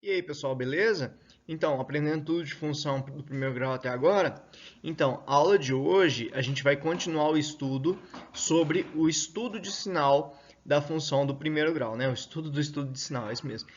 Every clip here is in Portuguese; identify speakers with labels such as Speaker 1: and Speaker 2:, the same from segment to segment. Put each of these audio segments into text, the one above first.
Speaker 1: E aí, pessoal, beleza? Então, aprendendo tudo de função do primeiro grau até agora. Então, a aula de hoje, a gente vai continuar o estudo sobre o estudo de sinal da função do primeiro grau, né? O estudo do estudo de sinal, é isso mesmo.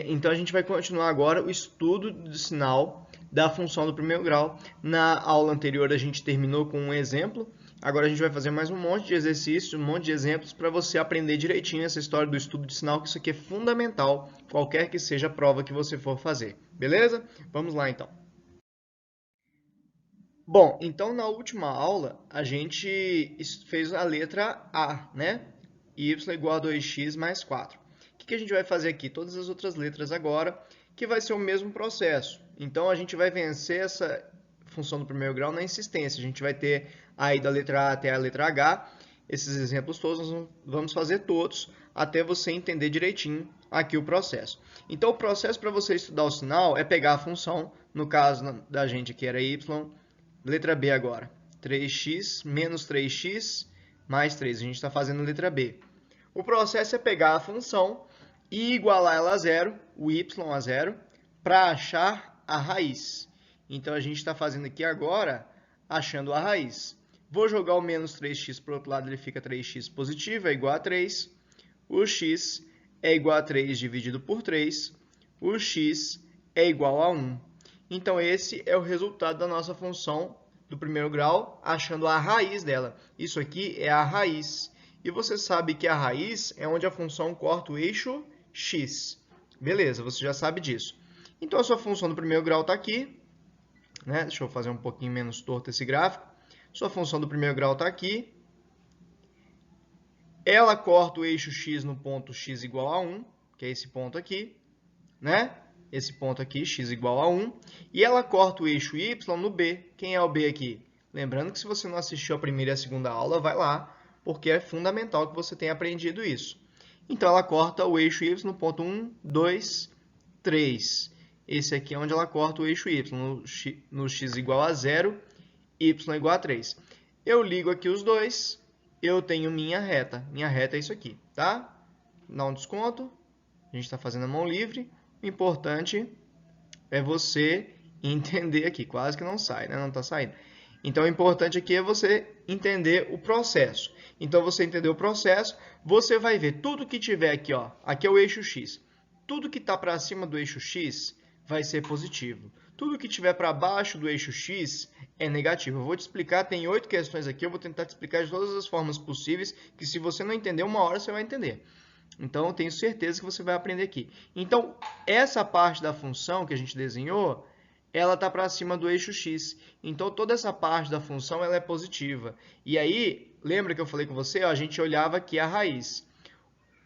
Speaker 1: Então, a gente vai continuar agora o estudo de sinal da função do primeiro grau. Na aula anterior, a gente terminou com um exemplo. Agora a gente vai fazer mais um monte de exercícios, um monte de exemplos para você aprender direitinho essa história do estudo de sinal, que isso aqui é fundamental, qualquer que seja a prova que você for fazer. Beleza? Vamos lá então. Bom, então na última aula a gente fez a letra A, né? Y igual a 2x mais 4. O que a gente vai fazer aqui? Todas as outras letras agora, que vai ser o mesmo processo. Então a gente vai vencer essa função do primeiro grau na insistência. A gente vai ter aí da letra A até a letra H. Esses exemplos todos nós vamos fazer todos até você entender direitinho aqui o processo. Então o processo para você estudar o sinal é pegar a função, no caso da gente aqui era y. Letra B agora. 3x menos 3x mais 3. A gente está fazendo a letra B. O processo é pegar a função e igualar ela a zero, o y a zero, para achar a raiz. Então, a gente está fazendo aqui agora, achando a raiz. Vou jogar o menos 3x para o outro lado, ele fica 3x positivo, é igual a 3. O x é igual a 3 dividido por 3. O x é igual a 1. Então, esse é o resultado da nossa função do primeiro grau, achando a raiz dela. Isso aqui é a raiz. E você sabe que a raiz é onde a função corta o eixo x. Beleza, você já sabe disso. Então, a sua função do primeiro grau está aqui. Né? Deixa eu fazer um pouquinho menos torto esse gráfico. Sua função do primeiro grau está aqui. Ela corta o eixo x no ponto x igual a 1, que é esse ponto aqui, né? Esse ponto aqui, x igual a 1. E ela corta o eixo y no B. Quem é o B aqui? Lembrando que se você não assistiu a primeira e a segunda aula, vai lá, porque é fundamental que você tenha aprendido isso. Então, ela corta o eixo y no ponto 1, 2, 3. Esse aqui é onde ela corta o eixo y, no x igual a 0, y igual a 3. Eu ligo aqui os dois, eu tenho minha reta. Minha reta é isso aqui, tá? Dá um desconto. A gente está fazendo a mão livre. O importante é você entender aqui. Quase que não sai, né? Não está saindo. Então, o importante aqui é você entender o processo. Então, você entender o processo, você vai ver tudo que tiver aqui, ó. Aqui é o eixo x. Tudo que está para cima do eixo x vai ser positivo. Tudo que estiver para baixo do eixo x é negativo. Eu vou te explicar, tem 8 questões aqui, eu vou tentar te explicar de todas as formas possíveis, que se você não entender, uma hora você vai entender. Então, eu tenho certeza que você vai aprender aqui. Então, essa parte da função que a gente desenhou, ela está para cima do eixo x. Então, toda essa parte da função ela é positiva. E aí, lembra que eu falei com você? Ó, a gente olhava aqui a raiz.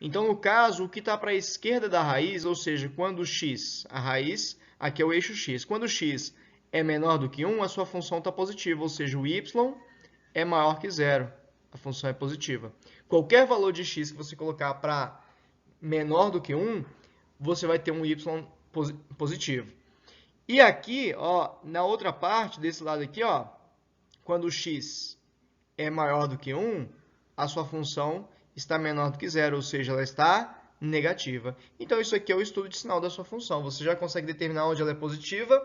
Speaker 1: Então, no caso, o que está para a esquerda da raiz, ou seja, quando x, a raiz, aqui é o eixo x. Quando x é menor do que 1, a sua função está positiva, ou seja, o y é maior que zero. A função é positiva. Qualquer valor de x que você colocar para menor do que 1, você vai ter um y positivo. E aqui, ó, na outra parte, desse lado aqui, ó, quando o x é maior do que 1, a sua função está menor do que zero, ou seja, ela está negativa. Então, isso aqui é o estudo de sinal da sua função. Você já consegue determinar onde ela é positiva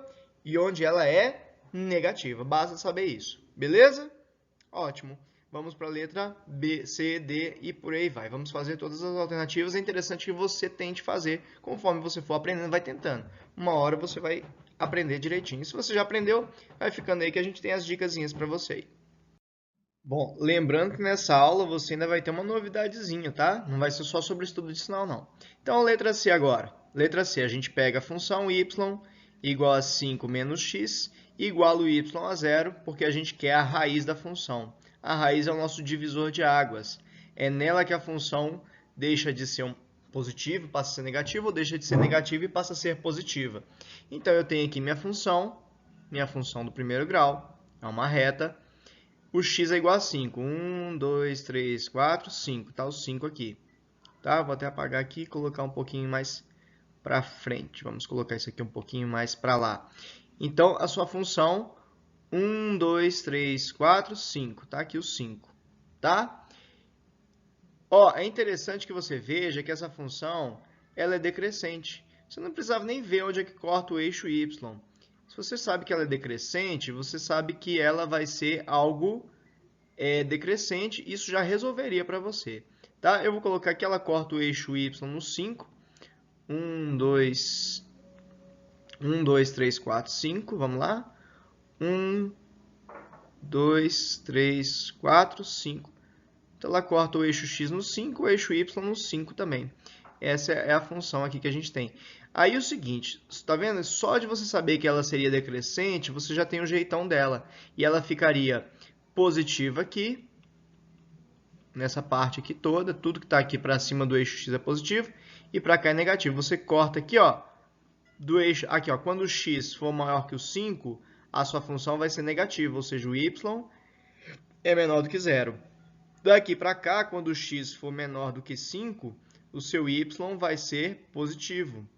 Speaker 1: e onde ela é negativa. Basta saber isso. Beleza? Ótimo. Vamos para a letra B, C, D e por aí vai. Vamos fazer todas as alternativas. É interessante que você tente fazer. Conforme você for aprendendo, vai tentando. Uma hora você vai aprender direitinho. Se você já aprendeu, vai ficando aí que a gente tem as dicasinhas para você. Bom, lembrando que nessa aula você ainda vai ter uma novidadezinha, tá? Não vai ser só sobre o estudo de sinal, não. Então, letra C agora. Letra C, a gente pega a função y igual a 5 menos x igual o y a zero, porque a gente quer a raiz da função. A raiz é o nosso divisor de águas. É nela que a função deixa de ser um positivo, passa a ser negativo, ou deixa de ser negativa e passa a ser positiva. Então, eu tenho aqui minha função do primeiro grau, é uma reta. O x é igual a 5. 1, 2, 3, 4, 5. Tá o 5 aqui. Tá? Vou até apagar aqui e colocar um pouquinho mais para frente. Vamos colocar isso aqui um pouquinho mais para lá. Então, a sua função, 1, 2, 3, 4, 5. Tá aqui o 5. Tá? Ó, é interessante que você veja que essa função ela é decrescente. você não precisava nem ver onde é que corta o eixo y. Se você sabe que ela é decrescente, você sabe que ela vai ser algo decrescente, isso já resolveria para você. Tá? Eu vou colocar que ela corta o eixo y no 5. 1, 2, 3, 4, 5. Vamos lá. 1, 2, 3, 4, 5. Então, ela corta o eixo x no 5, o eixo y no 5 também. Essa é a função aqui que a gente tem. Aí, o seguinte, está vendo? Só de você saber que ela seria decrescente, você já tem o jeitão dela. E ela ficaria positiva aqui, nessa parte aqui toda. Tudo que está aqui para cima do eixo x é positivo e para cá é negativo. Você corta aqui, ó, do eixo, aqui, ó, quando o x for maior que o 5, a sua função vai ser negativa, ou seja, o y é menor do que zero. Daqui para cá, quando o x for menor do que 5, o seu y vai ser positivo,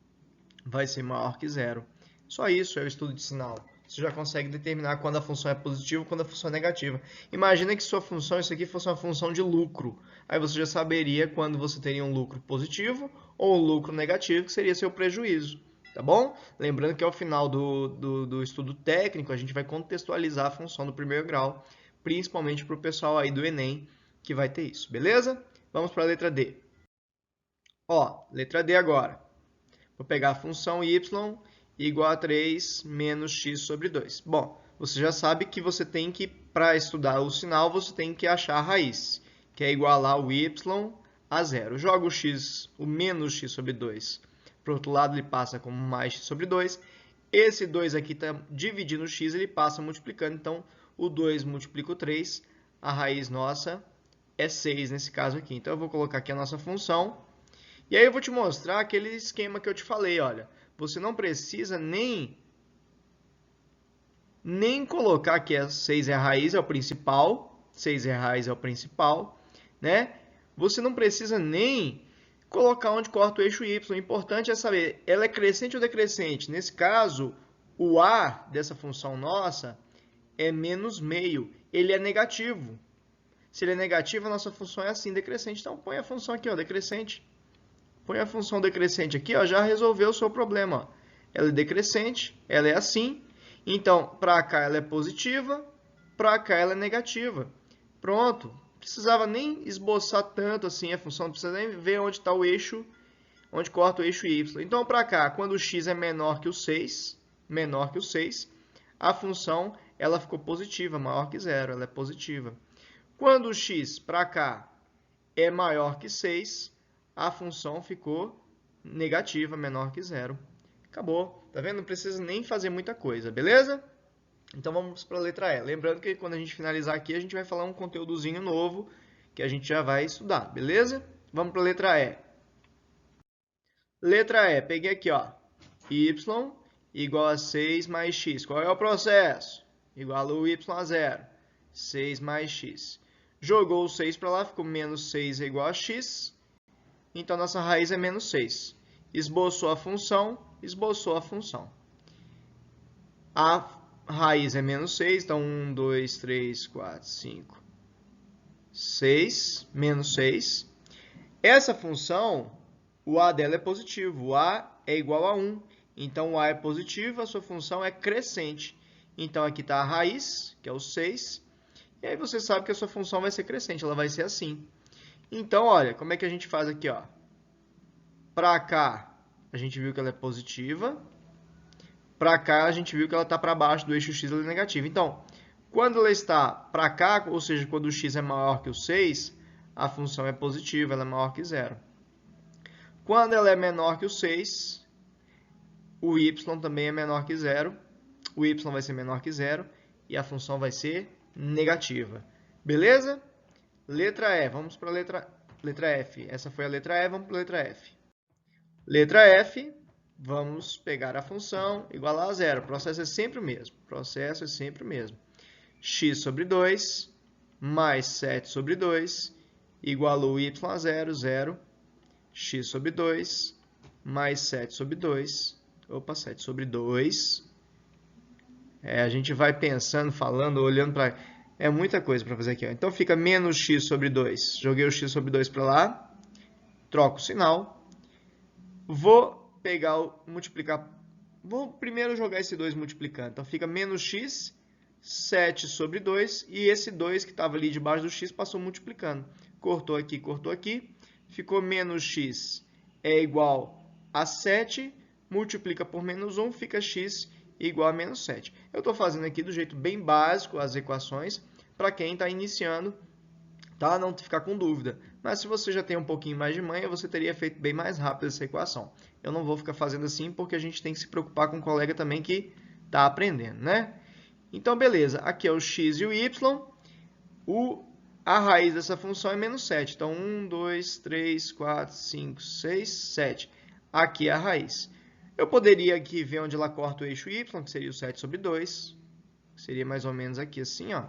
Speaker 1: vai ser maior que zero. Só isso é o estudo de sinal. Você já consegue determinar quando a função é positiva e quando a função é negativa. Imagina que sua função, isso aqui fosse uma função de lucro. Aí você já saberia quando você teria um lucro positivo ou um lucro negativo, que seria seu prejuízo. Tá bom? Lembrando que ao final do estudo técnico, a gente vai contextualizar a função do primeiro grau, principalmente para o pessoal aí do Enem, que vai ter isso, beleza? Vamos para a letra D. Ó, letra D agora. Vou pegar a função y igual a 3 menos x sobre 2. Bom, você já sabe que você tem que, para estudar o sinal, você tem que achar a raiz, que é igualar o y a zero. Joga o x, o menos x sobre 2. Para o outro lado, ele passa como mais x sobre 2. Esse 2 aqui está dividindo o x, ele passa multiplicando. Então, o 2 multiplica o 3. A raiz nossa é 6 nesse caso aqui. Então, eu vou colocar aqui a nossa função. E aí eu vou te mostrar aquele esquema que eu te falei, olha. Você não precisa nem colocar que 6 é a raiz, é o principal. 6 é a raiz, é o principal, né? Você não precisa nem colocar onde corta o eixo y. O importante é saber, ela é crescente ou decrescente? Nesse caso, o a dessa função nossa é menos meio. Ele é negativo. Se ele é negativo, a nossa função é assim, decrescente. Então, põe a função aqui, ó, decrescente. Põe a função decrescente aqui, ó, já resolveu o seu problema. Ó. Ela é decrescente, ela é assim. Então, para cá ela é positiva, para cá ela é negativa. Pronto. Não precisava nem esboçar tanto assim a função, não precisa nem ver onde está o eixo, onde corta o eixo y. Então, para cá, quando o x é menor que o 6, a função ela ficou positiva, maior que zero, ela é positiva. Quando o x para cá é maior que 6, a função ficou negativa, menor que zero. Acabou, tá vendo? Não precisa nem fazer muita coisa, beleza? Então vamos para a letra E. Lembrando que quando a gente finalizar aqui, a gente vai falar um conteúdozinho novo que a gente já vai estudar, beleza? Vamos para a letra E. Letra E, peguei aqui, ó, y igual a 6 mais x. Qual é o processo? Iguala o y a zero. 6 mais x. Jogou o 6 para lá, ficou menos 6 é igual a x. Então, nossa raiz é menos 6. Esboçou a função, esboçou a função. A raiz é menos 6, então 1, 2, 3, 4, 5, 6, menos 6. Essa função, o a dela é positivo, o a é igual a 1. Então, o a é positivo, a sua função é crescente. Então, aqui está a raiz, que é o 6. E aí você sabe que a sua função vai ser crescente, ela vai ser assim. Então, olha, como é que a gente faz aqui, ó? Para cá, a gente viu que ela é positiva. Para cá, a gente viu que ela está para baixo do eixo x, ela é negativa. Então, quando ela está para cá, ou seja, quando o x é maior que o 6, a função é positiva, ela é maior que zero. Quando ela é menor que o 6, o y também é menor que zero. O y vai ser menor que zero e a função vai ser negativa. Beleza? Letra E, vamos para a letra F. Essa foi a letra E, vamos para a letra F. Letra F, vamos pegar a função, igualar a zero. O processo é sempre o mesmo. Processo é sempre o mesmo. X sobre 2, mais 7 sobre 2, igualou y a zero, zero. X sobre 2, mais 7 sobre 2. Opa, 7 sobre 2. A gente vai pensando, falando, olhando para... É muita coisa para fazer aqui. Ó. Então, fica menos x sobre 2. Joguei o x sobre 2 para lá. Troco o sinal. Vou multiplicar. Vou primeiro jogar esse 2 multiplicando. Então, fica menos x, 7 sobre 2. E esse 2 que estava ali debaixo do x passou multiplicando. Cortou aqui. Ficou menos x é igual a 7. Multiplica por menos 1, fica x igual a menos 7. Eu estou fazendo aqui do jeito bem básico as equações, para quem está iniciando, tá? Não ficar com dúvida. Mas se você já tem um pouquinho mais de manha, você teria feito bem mais rápido essa equação. Eu não vou ficar fazendo assim, porque a gente tem que se preocupar com o colega também que está aprendendo, né? Então, beleza. Aqui é o x e o y. A raiz dessa função é menos 7. Então, 1, 2, 3, 4, 5, 6, 7. Aqui é a raiz. Eu poderia aqui ver onde ela corta o eixo y, que seria o 7 sobre 2. Seria mais ou menos aqui assim, ó.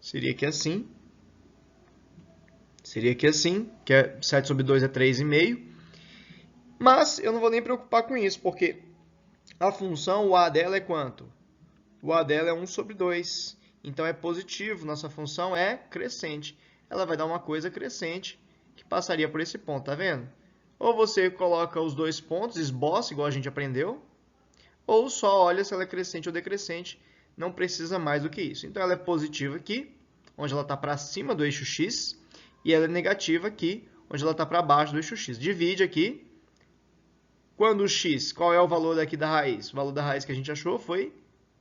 Speaker 1: Seria aqui assim. Seria aqui assim, que é 7 sobre 2 é 3,5. Mas eu não vou nem preocupar com isso, porque a função, o a dela é quanto? O a dela é 1 sobre 2. Então é positivo, nossa função é crescente. Ela vai dar uma coisa crescente que passaria por esse ponto, tá vendo? Ou você coloca os dois pontos, esboça, igual a gente aprendeu, ou só olha se ela é crescente ou decrescente, não precisa mais do que isso. Então ela é positiva aqui, onde ela está para cima do eixo x, e ela é negativa aqui, onde ela está para baixo do eixo x. Divide aqui. Quando o x, qual é o valor daqui da raiz? O valor da raiz que a gente achou foi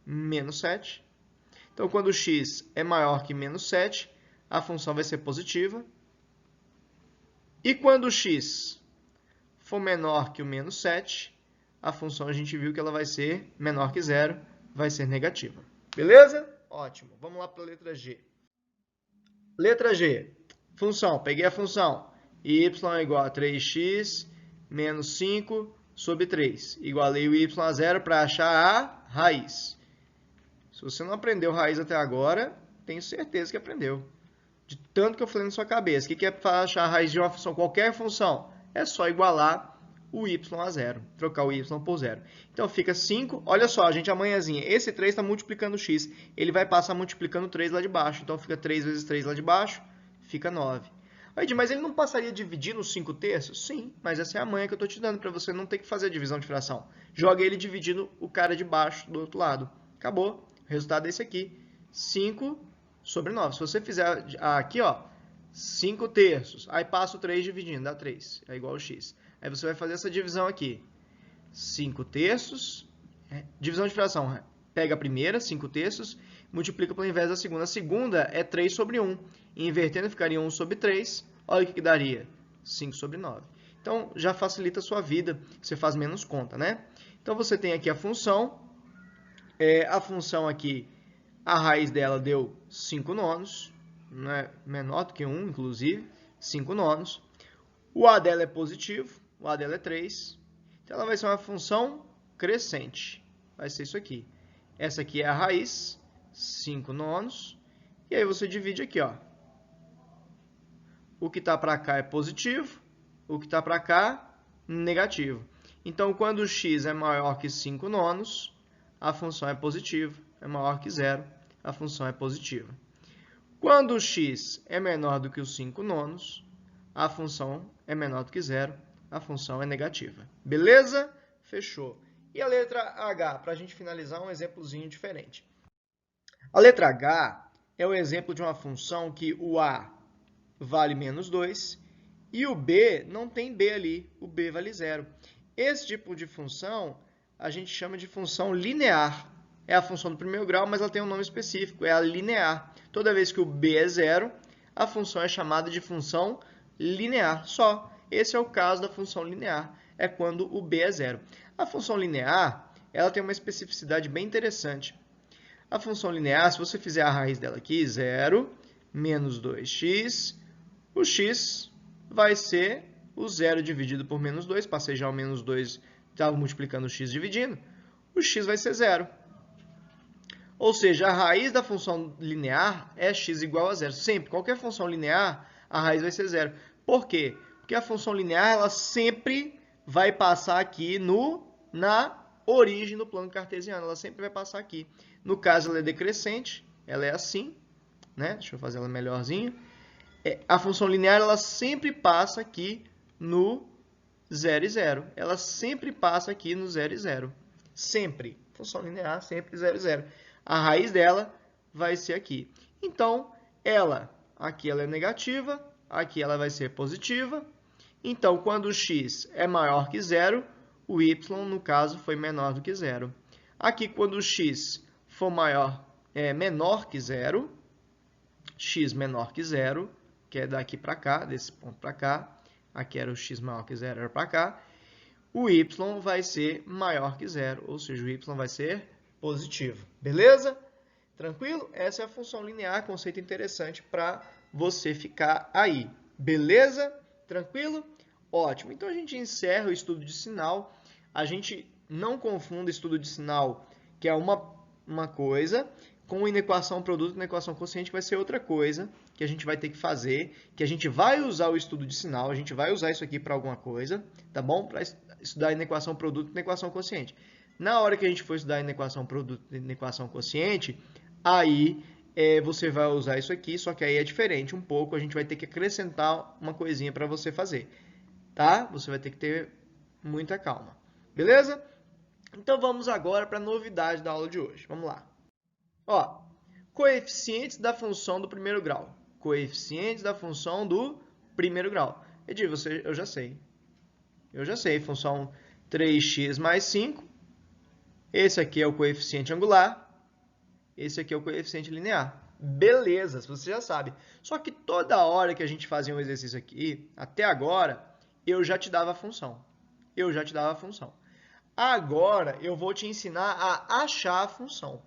Speaker 1: menos 7. Então, quando o x é maior que menos 7, a função vai ser positiva. E quando o x for menor que o menos 7, a função a gente viu que ela vai ser menor que zero, vai ser negativa. Beleza? Ótimo. Vamos lá para a letra G. Letra G. Função. Peguei a função. Y é igual a 3x menos 5 sobre 3. Igualei o y a zero para achar a raiz. Se você não aprendeu raiz até agora, tenho certeza que aprendeu. De tanto que eu falei na sua cabeça. O que é para achar a raiz de uma função? Qualquer função. É só igualar o y a zero. Trocar o y por zero. Então fica 5. Olha só, gente, amanhãzinha. Esse 3 está multiplicando o x. Ele vai passar multiplicando 3 lá de baixo. Então fica 3 vezes 3 lá de baixo. Fica 9. Aí, mas ele não passaria dividindo os 5 terços? Sim, mas essa é a manha que eu estou te dando para você não ter que fazer a divisão de fração. Joga ele dividindo o cara de baixo do outro lado. Acabou. O resultado é esse aqui. 5 sobre 9. Se você fizer aqui, ó, 5 terços. Aí passa o 3 dividindo, dá 3. É igual ao x. Aí você vai fazer essa divisão aqui. 5 terços. Divisão de fração. Pega a primeira, 5 terços, multiplica pelo invés da segunda. A segunda é 3 sobre 1. Invertendo, ficaria 1 sobre 3. Olha o que daria. 5 sobre 9. Então, já facilita a sua vida. Você faz menos conta, né? Então, você tem aqui a função. A função aqui, a raiz dela deu 5 nonos. Né? Menor do que 1, inclusive. 5 nonos. O a dela é positivo. O a dela é 3. Então, ela vai ser uma função crescente. Vai ser isso aqui. Essa aqui é a raiz, 5 nonos. E aí você divide aqui, ó. O que está para cá é positivo. O que está para cá, negativo. Então, quando o x é maior que 5 nonos, a função é positiva. É maior que zero, a função é positiva. Quando o x é menor do que os 5 nonos, a função é menor do que zero, a função é negativa. Beleza? Fechou. E a letra H, para a gente finalizar, um exemplozinho diferente. A letra H é o exemplo de uma função que o A vale menos 2 e o B não tem B ali, o B vale 0. Esse tipo de função a gente chama de função linear. É a função do primeiro grau, mas ela tem um nome específico, é a linear. Toda vez que o B é 0, a função é chamada de função linear só. Esse é o caso da função linear, é quando o B é 0. A função linear, ela tem uma especificidade bem interessante. A função linear, se você fizer a raiz dela aqui, 0 menos 2x, o x vai ser o 0 dividido por menos 2, passei já o menos 2, estava multiplicando o x dividindo, o x vai ser 0. Ou seja, a raiz da função linear é x igual a 0. Sempre, qualquer função linear, a raiz vai ser 0. Por quê? Porque a função linear, ela sempre vai passar aqui na origem do plano cartesiano. Ela sempre vai passar aqui. No caso, ela é decrescente. Ela é assim. Né? Deixa eu fazer ela melhorzinha. A função linear, ela sempre passa aqui no 0 e 0. Ela sempre passa aqui no 0 e 0. Sempre. Função linear, sempre 0 e 0. A raiz dela vai ser aqui. Então, aqui ela é negativa, aqui ela vai ser positiva. Então, quando o x é maior que 0, o y, no caso, foi menor do que 0. Aqui, quando o x for menor que 0, x menor que 0, que é daqui para cá, desse ponto para cá, aqui era o x maior que 0, era para cá, o y vai ser maior que 0, ou seja, o y vai ser positivo. Beleza? Tranquilo? Essa é a função linear, conceito interessante para você ficar aí. Beleza? Tranquilo? Ótimo. Então, a gente encerra o estudo de sinal. A gente não confunda estudo de sinal, que é uma coisa, com inequação produto e inequação quociente, que vai ser outra coisa que a gente vai ter que fazer, que a gente vai usar o estudo de sinal, a gente vai usar isso aqui para alguma coisa, tá bom? Para estudar inequação produto e inequação quociente. Na hora que a gente for estudar inequação produto e inequação quociente, aí você vai usar isso aqui, só que aí é diferente um pouco, a gente vai ter que acrescentar uma coisinha para você fazer, tá? Você vai ter que ter muita calma, beleza? Então vamos agora para a novidade da aula de hoje, vamos lá. Ó, coeficientes da função do primeiro grau. Coeficientes da função do primeiro grau. Edir, eu já sei. Eu já sei, função 3x mais 5. Esse aqui é o coeficiente angular. Esse aqui é o coeficiente linear. Beleza, você já sabe. Só que toda hora que a gente fazia um exercício aqui, até agora, eu já te dava a função. Eu já te dava a função. Agora, eu vou te ensinar a achar a função.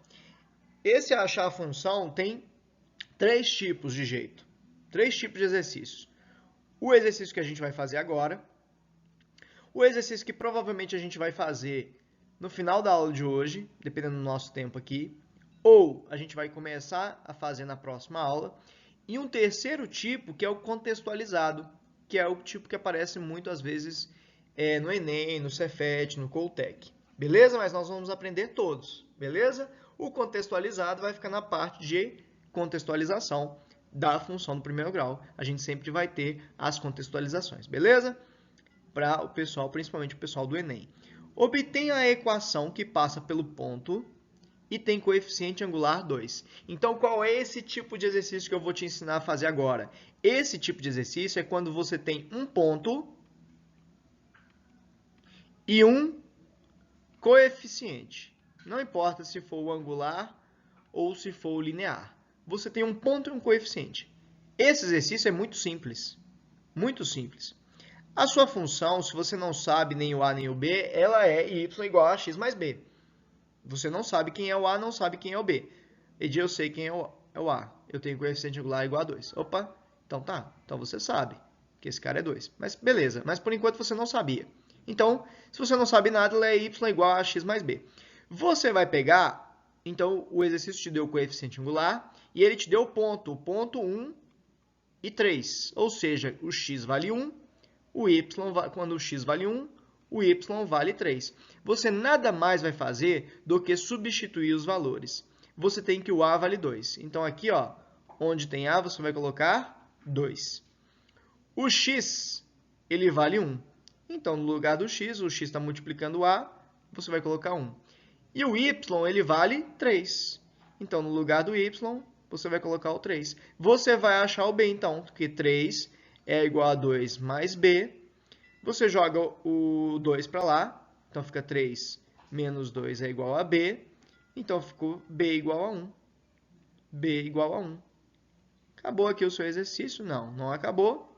Speaker 1: Esse achar a função tem 3 tipos de jeito. 3 tipos de exercícios. O exercício que a gente vai fazer agora. O exercício que provavelmente a gente vai fazer no final da aula de hoje, dependendo do nosso tempo aqui. Ou a gente vai começar a fazer na próxima aula. E um terceiro tipo, que é o contextualizado, que é o tipo que aparece muito às vezes no Enem, no Cefet, no Coltec. Beleza? Mas nós vamos aprender todos. Beleza? O contextualizado vai ficar na parte de contextualização da função do primeiro grau. A gente sempre vai ter as contextualizações, beleza? Para o pessoal, principalmente o pessoal do Enem. Obtenha a equação que passa pelo ponto e tem coeficiente angular 2. Então, qual é esse tipo de exercício que eu vou te ensinar a fazer agora? Esse tipo de exercício é quando você tem um ponto e um coeficiente. Não importa se for o angular ou se for o linear. Você tem um ponto e um coeficiente. Esse exercício é muito simples. Muito simples. A sua função, se você não sabe nem o a nem o b, ela é y igual a x mais b. Você não sabe quem é o a, não sabe quem é o b. Edir, eu sei quem é o a. Eu tenho coeficiente angular igual a 2. Opa, então tá. Então você sabe que esse cara é 2. Mas beleza, mas por enquanto você não sabia. Então, se você não sabe nada, ela é y igual a x mais b. Você vai pegar, então o exercício te deu o coeficiente angular e ele te deu o ponto 1 e 3. Ou seja, o x vale 1, quando o x vale 1, o y vale 3. Você nada mais vai fazer do que substituir os valores. Você tem que o a vale 2. Então aqui, ó, onde tem a, você vai colocar 2. O x, ele vale 1. Então, no lugar do x, o x está multiplicando o a, você vai colocar 1. E o y, ele vale 3. Então, no lugar do y, você vai colocar o 3. Você vai achar o b, então, porque 3 é igual a 2 mais b. Você joga o 2 para lá, então fica 3 menos 2 é igual a b. Então, ficou b igual a 1. b igual a 1. Acabou aqui o seu exercício? Não, não acabou.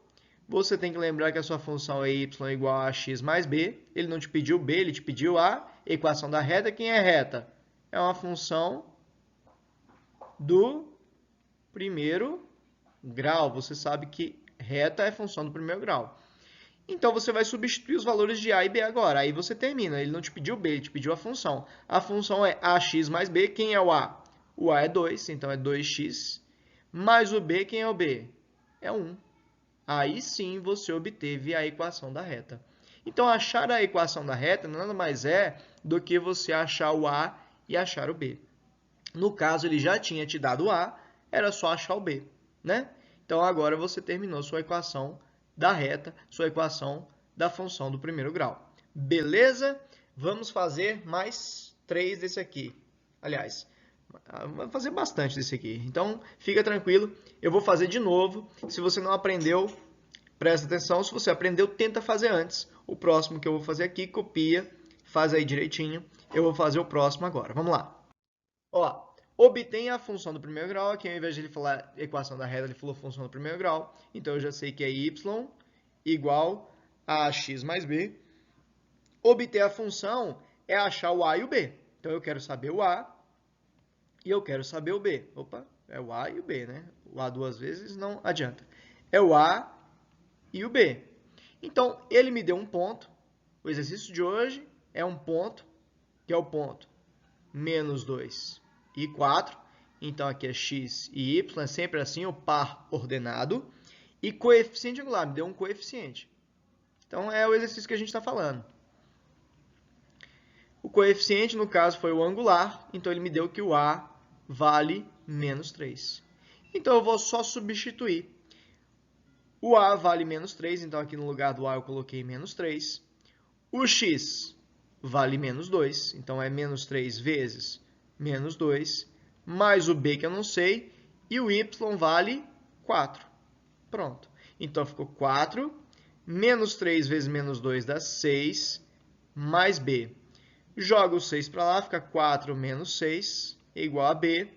Speaker 1: Você tem que lembrar que a sua função é y igual a x mais b. Ele não te pediu b, ele te pediu a equação da reta. Quem é reta? É uma função do primeiro grau. Você sabe que reta é função do primeiro grau. Então, você vai substituir os valores de a e b agora. Aí você termina. Ele não te pediu b, ele te pediu a função. A função é ax mais b. Quem é o a? O a é 2, então é 2x. Mais o b, quem é o b? É 1. Aí sim você obteve a equação da reta. Então, achar a equação da reta nada mais é do que você achar o a e achar o b. No caso, ele já tinha te dado o a, era só achar o b, né? Então, agora você terminou sua equação da reta, sua equação da função do primeiro grau. Beleza? Vamos fazer mais 3 desse aqui. Aliás, vou fazer bastante desse aqui. Então, fica tranquilo. Eu vou fazer de novo. Se você não aprendeu, presta atenção. Se você aprendeu, tenta fazer antes. O próximo que eu vou fazer aqui, copia, faz aí direitinho. Eu vou fazer o próximo agora. Vamos lá. Ó, obtenha a função do primeiro grau. Aqui, ao invés de ele falar equação da reta, ele falou função do primeiro grau. Então, eu já sei que é y igual a x mais b. Obter a função é achar o a e o b. Então, eu quero saber o a e eu quero saber o b. Opa, é o a e o b, né? O a duas vezes não adianta. É o a e o b. Então, ele me deu um ponto. O exercício de hoje é um ponto, que é o ponto menos 2 e 4. Então, aqui é x e y, é sempre assim, o par ordenado. E coeficiente angular, me deu um coeficiente. Então, é o exercício que a gente está falando. O coeficiente, no caso, foi o angular, então ele me deu que o a vale menos 3. Então, eu vou só substituir. O a vale menos 3, então aqui no lugar do a eu coloquei menos 3. O x vale menos 2, então é menos 3 vezes menos 2, mais o b que eu não sei, e o y vale 4. Pronto. Então, ficou 4, menos 3 vezes menos 2 dá 6, mais b. Joga o 6 para lá, fica 4 menos 6 é igual a b,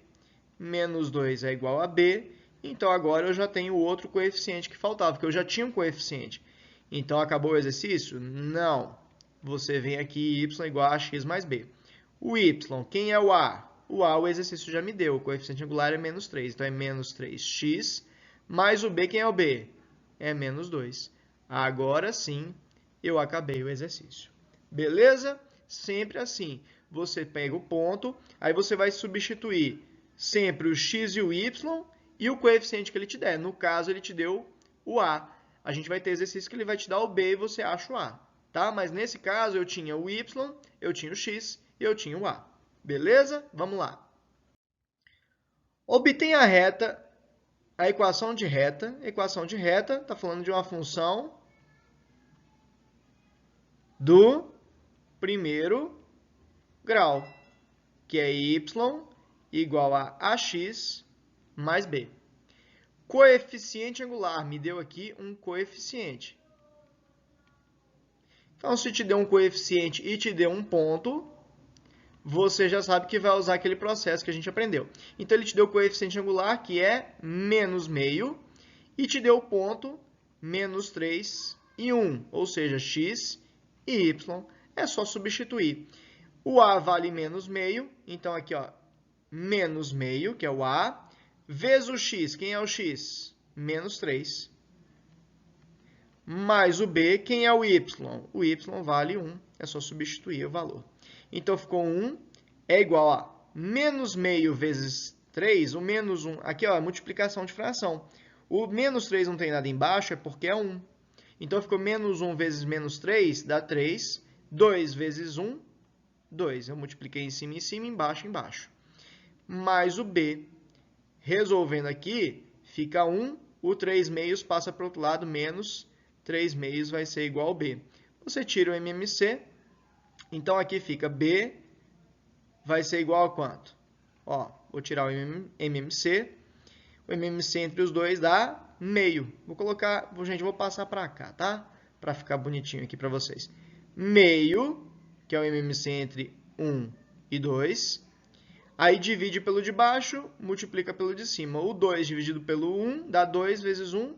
Speaker 1: menos 2 é igual a b, então agora eu já tenho o outro coeficiente que faltava, porque eu já tinha um coeficiente. Então, acabou o exercício? Não. Você vem aqui y igual a x mais b. O y, quem é o a? O a, o exercício já me deu, o coeficiente angular é menos 3, então é menos 3x, mais o b, quem é o b? É menos 2. Agora sim, eu acabei o exercício. Beleza? Sempre assim. Você pega o ponto, aí você vai substituir sempre o x e o y e o coeficiente que ele te der. No caso, ele te deu o a. A gente vai ter exercício que ele vai te dar o b e você acha o a. Tá? Mas nesse caso, eu tinha o y, eu tinha o x e eu tinha o a. Beleza? Vamos lá. Obtenha a reta, a equação de reta. Equação de reta está falando de uma função do primeiro grau, que é y igual a ax mais b. Coeficiente angular, me deu aqui um coeficiente. Então, se te deu um coeficiente e te deu um ponto, você já sabe que vai usar aquele processo que a gente aprendeu. Então, ele te deu o coeficiente angular, que é menos meio, e te deu o ponto menos 3 e 1, ou seja, x e y. É só substituir. O a vale menos meio, então aqui, ó, menos meio, que é o a, vezes o x, quem é o x? Menos 3. Mais o b, quem é o y? O y vale 1, é só substituir o valor. Então, ficou 1 é igual a menos meio vezes 3, o menos 1, aqui ó, multiplicação de fração. O menos 3 não tem nada embaixo, é porque é 1. Então, ficou menos 1 vezes menos 3, dá 3. 2 vezes 1, 2. Eu multipliquei em cima, embaixo, embaixo. Mais o b. Resolvendo aqui, fica 1. O 3 meios passa para o outro lado, menos 3 meios vai ser igual a b. Você tira o MMC. Então, aqui fica b vai ser igual a quanto? Ó, vou tirar o MMC. O MMC entre os dois dá meio. Vou colocar, gente, vou passar para cá, tá? Para ficar bonitinho aqui para vocês. Meio, que é o MMC entre 1 e 2. Aí divide pelo de baixo, multiplica pelo de cima. O 2 dividido pelo 1 dá 2 vezes 1,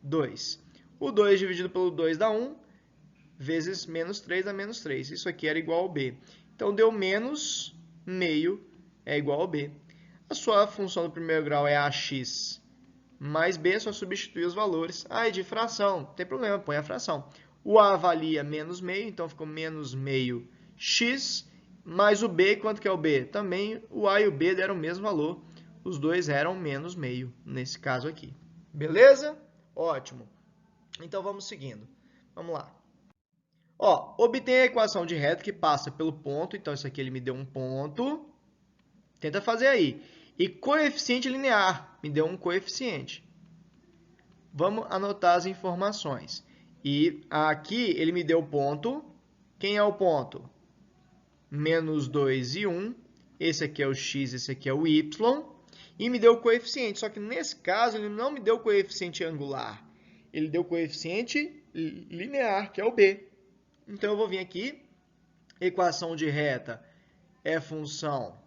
Speaker 1: 2. O 2 dividido pelo 2 dá 1, vezes menos 3 dá menos 3. Isso aqui era igual ao b. Então, deu menos meio é igual ao b. A sua função do primeiro grau é ax mais b, é só substituir os valores. Ah, é de fração, não tem problema, põe a fração. O a valia menos meio, então ficou menos meio x, mais o b, quanto que é o b? Também o a e o b deram o mesmo valor, os dois eram menos meio, nesse caso aqui. Beleza? Ótimo. Então, vamos seguindo. Vamos lá. Ó, obtenha a equação de reta que passa pelo ponto, então isso aqui ele me deu um ponto. Tenta fazer aí. E coeficiente linear, me deu um coeficiente. Vamos anotar as informações. E aqui ele me deu ponto. Quem é o ponto? Menos 2 e 1. Esse aqui é o x, esse aqui é o y. E me deu o coeficiente. Só que nesse caso ele não me deu o coeficiente angular. Ele deu o coeficiente linear, que é o b. Então eu vou vir aqui. Equação de reta é função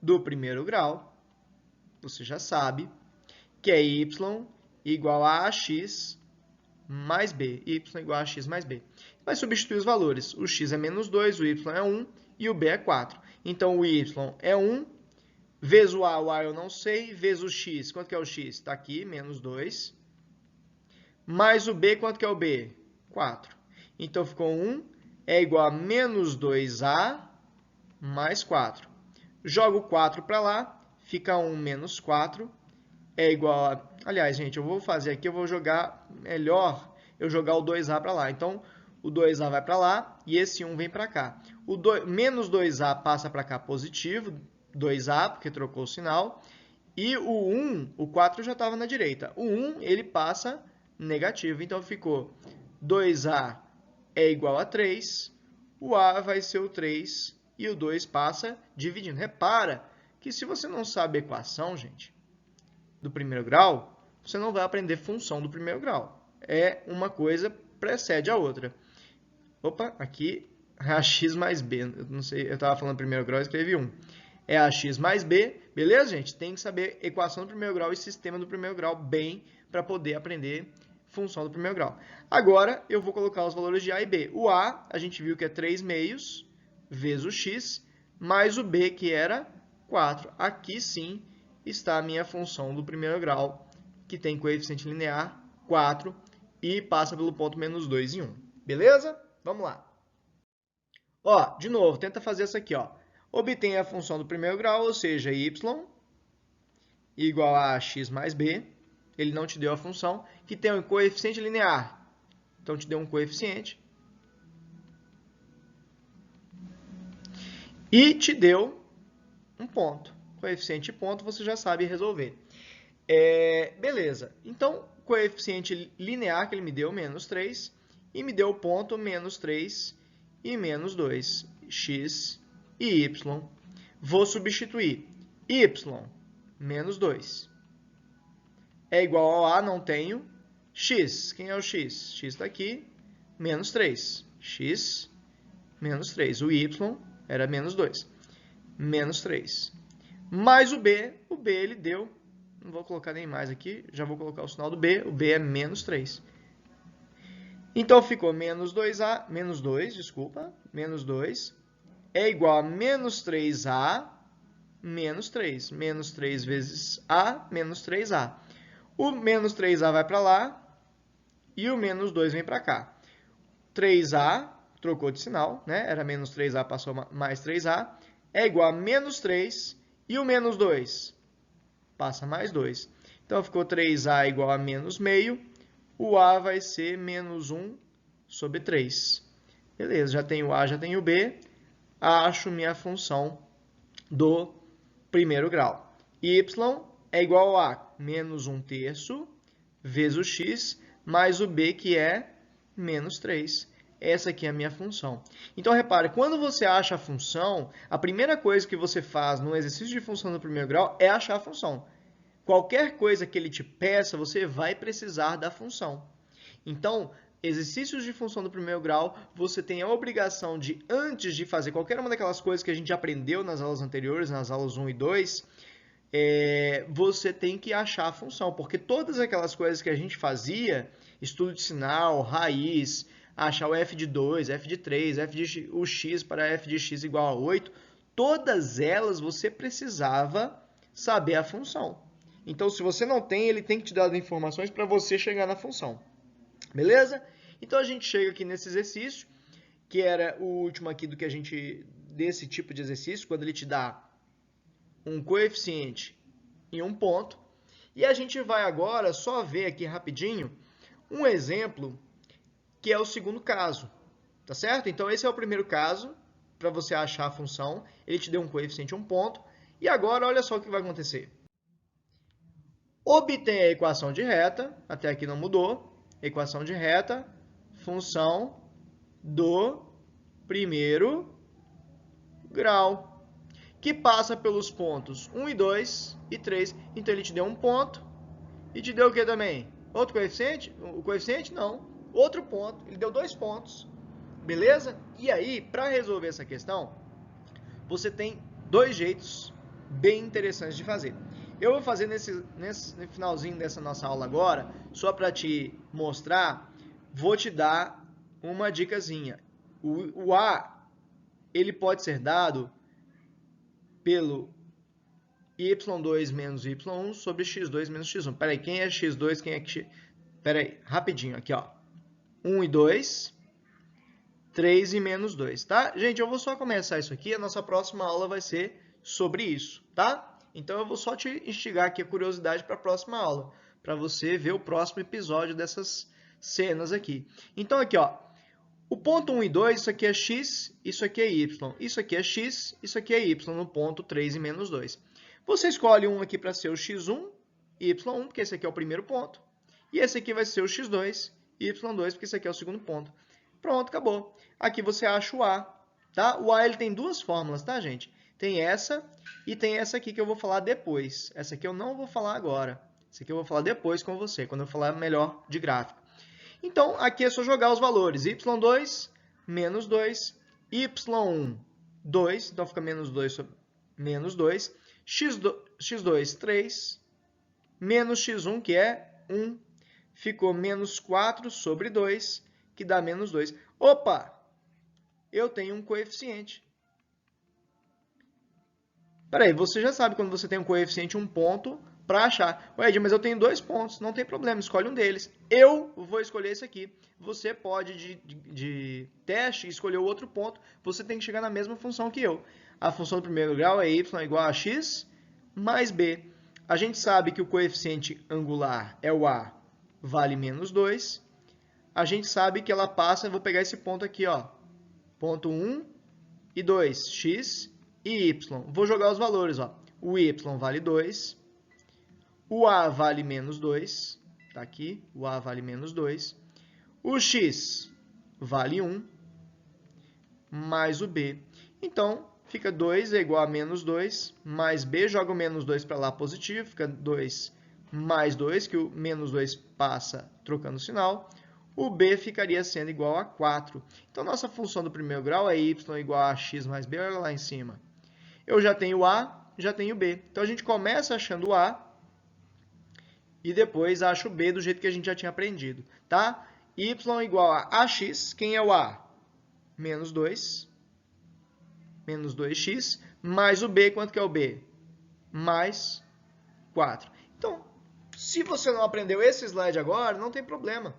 Speaker 1: do primeiro grau. Você já sabe que é y igual a ax mais b. Y igual a x mais b. Vai substituir os valores. O x é menos 2, o y é 1 e o b é 4. Então, o y é 1, vezes o a eu não sei, vezes o x. Quanto que é o x? Está aqui, menos 2. Mais o b, quanto que é o b? 4. Então, ficou 1 é igual a menos 2a mais 4. Jogo 4 para lá, fica 1 menos 4 é igual a... Aliás, gente, eu vou fazer aqui, eu vou jogar melhor, eu jogar o 2a para lá. Então, o 2a vai para lá e esse 1 vem para cá. O menos 2a passa para cá positivo, 2a, porque trocou o sinal. E o 1, o 4 já estava na direita. O 1, ele passa negativo. Então, ficou 2a é igual a 3, o a vai ser o 3 e o 2 passa dividindo. Repara que se você não sabe a equação, gente, do primeiro grau, você não vai aprender função do primeiro grau. É uma coisa precede a outra. Opa, aqui é ax mais b. Eu não sei, eu estava falando primeiro grau e escrevi 1. É ax mais b. Beleza, gente? Tem que saber equação do primeiro grau e sistema do primeiro grau bem para poder aprender função do primeiro grau. Agora, eu vou colocar os valores de a e b. O a, a gente viu que é 3 meios vezes o x, mais o b, que era 4. Aqui, sim, está a minha função do primeiro grau, que tem coeficiente linear 4 e passa pelo ponto menos 2 e 1. Beleza? Vamos lá. Ó, de novo, tenta fazer essa aqui, ó. Obtém a função do primeiro grau, ou seja, y igual a x mais b. Ele não te deu a função, que tem um coeficiente linear. Então, te deu um coeficiente. E te deu um ponto. Coeficiente e ponto você já sabe resolver. Beleza. Então, coeficiente linear que ele me deu, menos 3. E me deu o ponto menos 3 e menos 2. X e y. Vou substituir. Y, menos 2. É igual ao a, não tenho. X, quem é o x? X está aqui, menos 3. X, menos 3. O y era menos 2. Menos 3. Mais o b ele deu, não vou colocar nem mais aqui, já vou colocar o sinal do b, o b é menos 3. Então, ficou menos 2a, menos 2, desculpa, menos 2, é igual a menos 3a, menos 3. Menos 3 vezes a, menos 3a. O menos 3a vai para lá e o menos 2 vem para cá. 3a, trocou de sinal, né? Era menos 3a, passou mais 3a, é igual a menos 3 e o menos 2 passa mais 2. Então, ficou 3a igual a menos meio. O a vai ser menos 1 sobre 3. Beleza, já tenho o a, já tenho o b. Acho minha função do primeiro grau. Y é igual a menos 1/3 vezes o x mais o b, que é menos 3. Essa aqui é a minha função. Então, repare, quando você acha a função, a primeira coisa que você faz no exercício de função do primeiro grau é achar a função. Qualquer coisa que ele te peça, você vai precisar da função. Então, exercícios de função do primeiro grau, você tem a obrigação de, antes de fazer qualquer uma daquelas coisas que a gente aprendeu nas aulas anteriores, nas aulas 1 e 2, você tem que achar a função, porque todas aquelas coisas que a gente fazia, estudo de sinal, raiz, achar o f de 2, f de 3, o x para f de x igual a 8, todas elas você precisava saber a função. Então, se você não tem, ele tem que te dar as informações para você chegar na função. Beleza? Então, a gente chega aqui nesse exercício, que era o último aqui desse tipo de exercício, quando ele te dá um coeficiente e um ponto. E a gente vai agora só ver aqui rapidinho um exemplo que é o segundo caso, tá certo? Então, esse é o primeiro caso, para você achar a função. Ele te deu um coeficiente e um ponto. E agora, olha só o que vai acontecer. Obtém a equação de reta, até aqui não mudou, Equação de reta, função do primeiro grau, que passa pelos pontos 1 e 2 e 3. Então, ele te deu um ponto e te deu o que também? Outro coeficiente? O coeficiente não. Outro ponto. Ele deu 2 pontos. Beleza? E aí, para resolver essa questão, você tem 2 jeitos bem interessantes de fazer. Eu vou fazer nesse finalzinho dessa nossa aula agora, só para te mostrar, vou te dar uma dicasinha. O A, ele pode ser dado pelo y2 menos y1 sobre x2 menos x1. Peraí, quem é x2, quem é x... Peraí, rapidinho, aqui, ó. 1 e 2, 3 e menos 2, tá? Gente, eu vou só começar isso aqui, a nossa próxima aula vai ser sobre isso, tá? Então, eu vou só te instigar aqui a curiosidade para a próxima aula, para você ver o próximo episódio dessas cenas aqui. Então, aqui, ó, o ponto 1 e 2, isso aqui é x, isso aqui é y. Isso aqui é x, isso aqui é y, no ponto 3 e menos 2. Você escolhe um aqui para ser o x1 e y1, porque esse aqui é o primeiro ponto. E esse aqui vai ser o x2 e y2, porque esse aqui é o segundo ponto. Pronto, acabou. Aqui você acha o A, tá? O A ele tem 2 fórmulas, tá, gente? Tem essa e tem essa aqui que eu vou falar depois. Essa aqui eu não vou falar agora. Essa aqui eu vou falar depois com você, quando eu falar melhor de gráfico. Então, aqui é só jogar os valores. y2, menos 2, y1, 2. Então, fica menos 2 sobre menos 2. x2, 3. Menos x1, que é 1. Ficou menos 4 sobre 2, que dá menos 2. Opa! Eu tenho um coeficiente. Peraí, você já sabe quando você tem um coeficiente, um ponto, para achar. Ué, Ed, mas eu tenho 2 pontos. Não tem problema, escolhe um deles. Eu vou escolher esse aqui. Você pode, de teste, escolher o outro ponto. Você tem que chegar na mesma função que eu. A função do primeiro grau é y igual a x mais b. A gente sabe que o coeficiente angular é o a, vale menos 2. A gente sabe que ela passa, eu vou pegar esse ponto aqui, ó. Ponto 1 e 2, x e y. Vou jogar os valores, ó. O y vale 2. O a vale menos 2. Tá aqui, o a vale menos 2. O x vale 1. Mais o b. Então, fica 2 é igual a menos 2. Mais b, joga o menos 2 para lá positivo. Fica 2 mais 2, que o menos 2 passa trocando o sinal. O b ficaria sendo igual a 4. Então, nossa função do primeiro grau é y igual a x mais b. Olha lá em cima. Eu já tenho a, já tenho b. Então, a gente começa achando o a e depois acha o b do jeito que a gente já tinha aprendido. Tá? Y igual a ax. Quem é o a? Menos 2. Menos 2x. Mais o b. Quanto que é o b? Mais 4. Então, se você não aprendeu esse slide agora, não tem problema.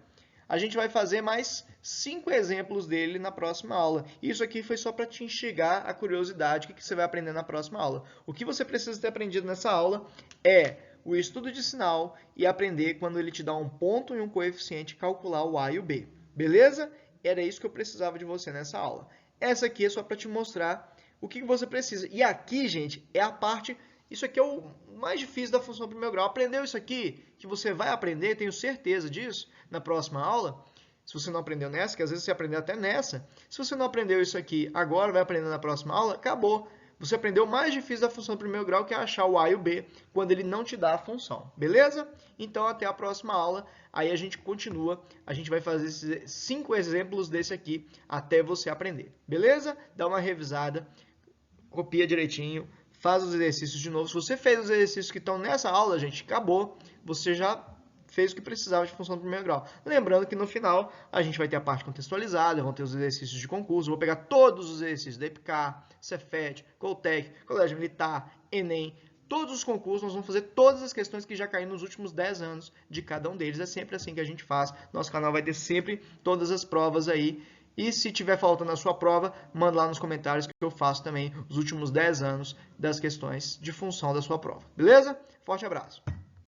Speaker 1: A gente vai fazer mais 5 exemplos dele na próxima aula. Isso aqui foi só para te instigar a curiosidade, o que você vai aprender na próxima aula. O que você precisa ter aprendido nessa aula é o estudo de sinal e aprender quando ele te dá um ponto e um coeficiente, calcular o a e o b. Beleza? Era isso que eu precisava de você nessa aula. Essa aqui é só para te mostrar o que você precisa. E aqui, gente, é a parte... Isso aqui é o mais difícil da função do primeiro grau. Aprendeu isso aqui, que você vai aprender, tenho certeza disso, na próxima aula. Se você não aprendeu nessa, que às vezes você aprendeu até nessa. Se você não aprendeu isso aqui agora, vai aprender na próxima aula, acabou. Você aprendeu o mais difícil da função do primeiro grau, que é achar o a e o b, quando ele não te dá a função. Beleza? Então, até a próxima aula. Aí a gente continua. A gente vai fazer esses 5 exemplos desse aqui, até você aprender. Beleza? Dá uma revisada, copia direitinho. Faz os exercícios de novo. Se você fez os exercícios que estão nessa aula, gente, acabou. Você já fez o que precisava de função do primeiro grau. Lembrando que no final a gente vai ter a parte contextualizada, vão ter os exercícios de concurso. Eu vou pegar todos os exercícios da EPICAR, Cefet, Coltec, Colégio Militar, Enem. Todos os concursos, nós vamos fazer todas as questões que já caíram nos últimos 10 anos de cada um deles. É sempre assim que a gente faz. Nosso canal vai ter sempre todas as provas aí. E se tiver faltando a sua prova, manda lá nos comentários que eu faço também os últimos 10 anos das questões de função da sua prova. Beleza? Forte abraço!